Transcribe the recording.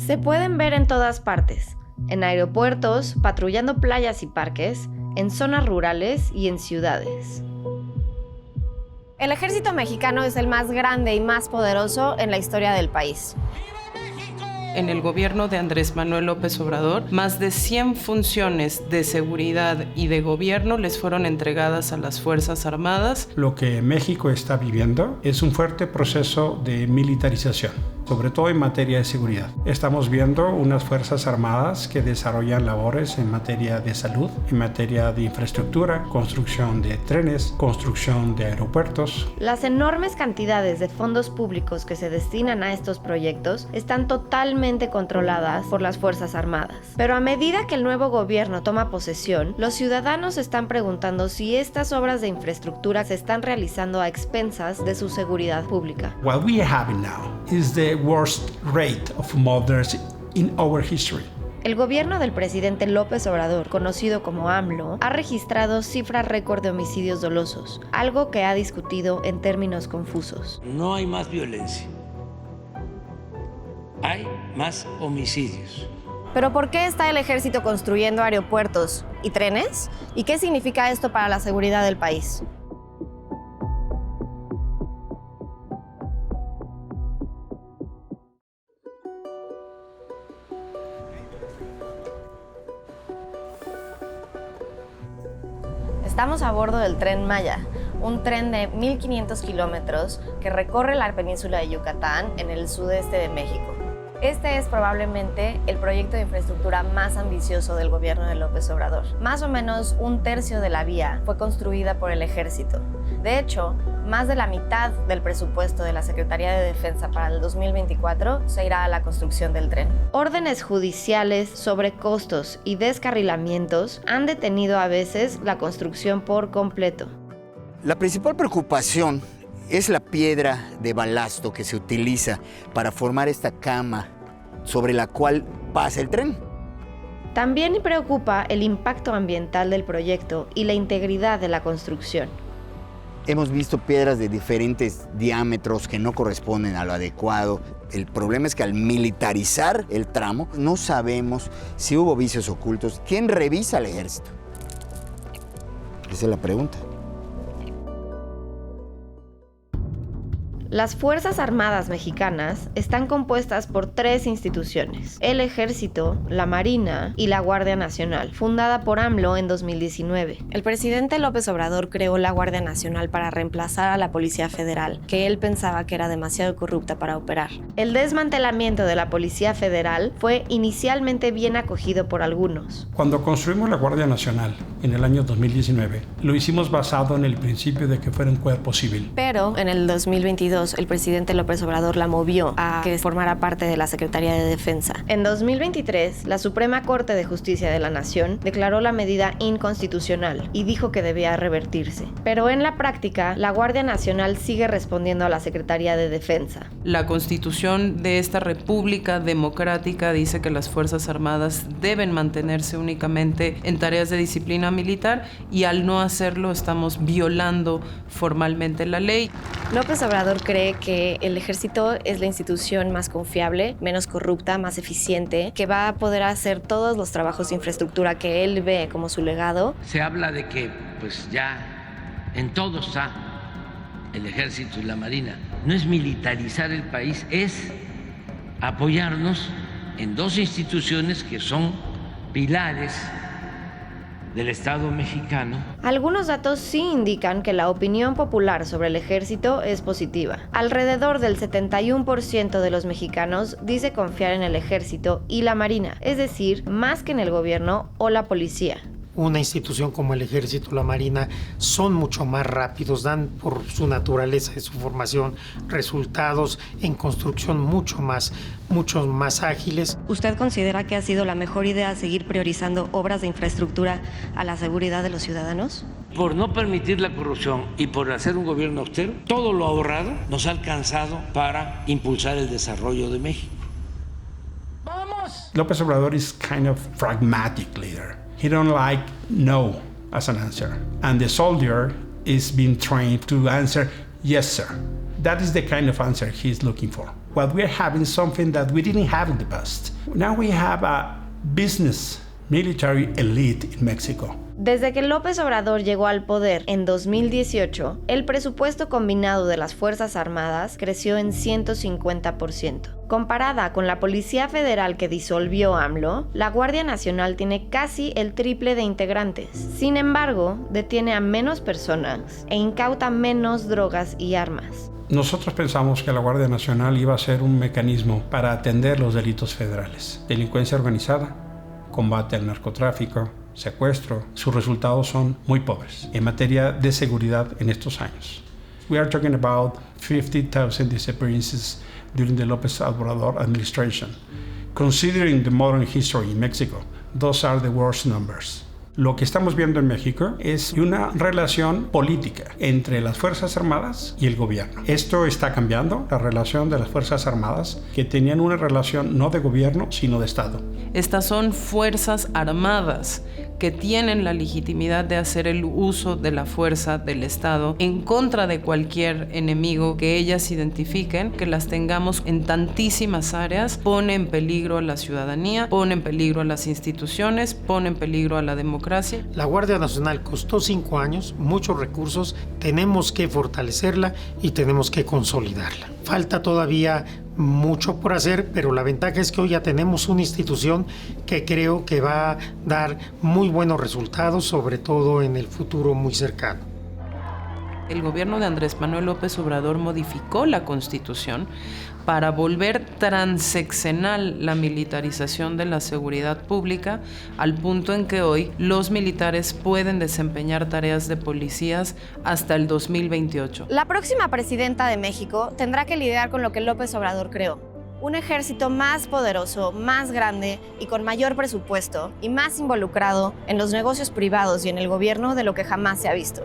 Se pueden ver en todas partes, en aeropuertos, patrullando playas y parques, en zonas rurales y en ciudades. El ejército mexicano es el más grande y más poderoso en la historia del país. En el gobierno de Andrés Manuel López Obrador, más de 100 funciones de seguridad y de gobierno les fueron entregadas a las Fuerzas Armadas. Lo que México está viviendo es un fuerte proceso de militarización, sobre todo en materia de seguridad. Estamos viendo unas Fuerzas Armadas que desarrollan labores en materia de salud, en materia de infraestructura, construcción de trenes, construcción de aeropuertos. Las enormes cantidades de fondos públicos que se destinan a estos proyectos están totalmente controladas por las Fuerzas Armadas. Pero a medida que el nuevo gobierno toma posesión, los ciudadanos están preguntando si estas obras de infraestructura se están realizando a expensas de su seguridad pública. What we are having now is the worst rate of murders in our history. El gobierno del presidente López Obrador, conocido como AMLO, ha registrado cifras récord de homicidios dolosos, algo que ha discutido en términos confusos. No hay más violencia. Hay más homicidios. ¿Pero por qué está el ejército construyendo aeropuertos y trenes? ¿Y qué significa esto para la seguridad del país? Estamos a bordo del Tren Maya, un tren de 1.500 kilómetros que recorre la península de Yucatán en el sudeste de México. Este es probablemente el proyecto de infraestructura más ambicioso del gobierno de López Obrador. Más o menos un tercio de la vía fue construida por el ejército. De hecho, más de la mitad del presupuesto de la Secretaría de Defensa para el 2024 se irá a la construcción del tren. Órdenes judiciales, sobrecostos y descarrilamientos han detenido a veces la construcción por completo. La principal preocupación es la piedra de balasto que se utiliza para formar esta cama sobre la cual pasa el tren. También preocupa el impacto ambiental del proyecto y la integridad de la construcción. Hemos visto piedras de diferentes diámetros que no corresponden a lo adecuado. El problema es que al militarizar el tramo no sabemos si hubo vicios ocultos. ¿Quién revisa al ejército? Esa es la pregunta. Las Fuerzas Armadas mexicanas están compuestas por 3 instituciones: el Ejército, la Marina y la Guardia Nacional, fundada por AMLO en 2019. El presidente López Obrador creó la Guardia Nacional para reemplazar a la Policía Federal, que él pensaba que era demasiado corrupta para operar. El desmantelamiento de la Policía Federal fue inicialmente bien acogido por algunos. Cuando construimos la Guardia Nacional en el año 2019, lo hicimos basado en el principio de que fuera un cuerpo civil. Pero en el 2022, el presidente López Obrador la movió a que formara parte de la Secretaría de Defensa. En 2023, la Suprema Corte de Justicia de la Nación declaró la medida inconstitucional y dijo que debía revertirse. Pero en la práctica, la Guardia Nacional sigue respondiendo a la Secretaría de Defensa. La Constitución de esta República Democrática dice que las Fuerzas Armadas deben mantenerse únicamente en tareas de disciplina militar y al no hacerlo estamos violando formalmente la ley. López Obrador cree que el ejército es la institución más confiable, menos corrupta, más eficiente, que va a poder hacer todos los trabajos de infraestructura que él ve como su legado. Se habla de que pues ya en todo está el ejército y la marina. No es militarizar el país, es apoyarnos en 2 instituciones que son pilares del Estado mexicano. Algunos datos sí indican que la opinión popular sobre el ejército es positiva. Alrededor del 71% de los mexicanos dice confiar en el ejército y la marina, es decir, más que en el gobierno o la policía. Una institución como el Ejército o la Marina son mucho más rápidos, dan por su naturaleza y su formación resultados en construcción mucho más ágiles. ¿Usted considera que ha sido la mejor idea seguir priorizando obras de infraestructura a la seguridad de los ciudadanos? Por no permitir la corrupción y por hacer un gobierno austero, todo lo ahorrado nos ha alcanzado para impulsar el desarrollo de México. ¡Vamos! López Obrador is kind of pragmatic leader. He don't like no as an answer. And the soldier is being trained to answer yes, sir. That is the kind of answer he's looking for. What we're having is something that we didn't have in the past. Now we have a business military elite in Mexico. Desde que López Obrador llegó al poder en 2018, el presupuesto combinado de las Fuerzas Armadas creció en 150%. Comparada con la Policía Federal que disolvió AMLO, la Guardia Nacional tiene casi el triple de integrantes. Sin embargo, detiene a menos personas e incauta menos drogas y armas. Nosotros pensamos que la Guardia Nacional iba a ser un mecanismo para atender los delitos federales. Delincuencia organizada, combate al narcotráfico, secuestro. Sus resultados son muy pobres en materia de seguridad en estos años. We are talking about 50,000 disappearances during the López Obrador administration. Considering the modern history in Mexico, those are the worst numbers. Lo que estamos viendo en México es una relación política entre las Fuerzas Armadas y el gobierno. Esto está cambiando, la relación de las Fuerzas Armadas, que tenían una relación no de gobierno, sino de Estado. Estas son Fuerzas Armadas que tienen la legitimidad de hacer el uso de la fuerza del Estado en contra de cualquier enemigo que ellas identifiquen. Que las tengamos en tantísimas áreas pone en peligro a la ciudadanía, pone en peligro a las instituciones, pone en peligro a la democracia. La Guardia Nacional costó 5 años, muchos recursos, tenemos que fortalecerla y tenemos que consolidarla. Falta todavía mucho por hacer, pero la ventaja es que hoy ya tenemos una institución que creo que va a dar muy buenos resultados, sobre todo en el futuro muy cercano. El gobierno de Andrés Manuel López Obrador modificó la Constitución para volver transeccional la militarización de la seguridad pública al punto en que hoy los militares pueden desempeñar tareas de policías hasta el 2028. La próxima presidenta de México tendrá que lidiar con lo que López Obrador creó: un ejército más poderoso, más grande y con mayor presupuesto y más involucrado en los negocios privados y en el gobierno de lo que jamás se ha visto.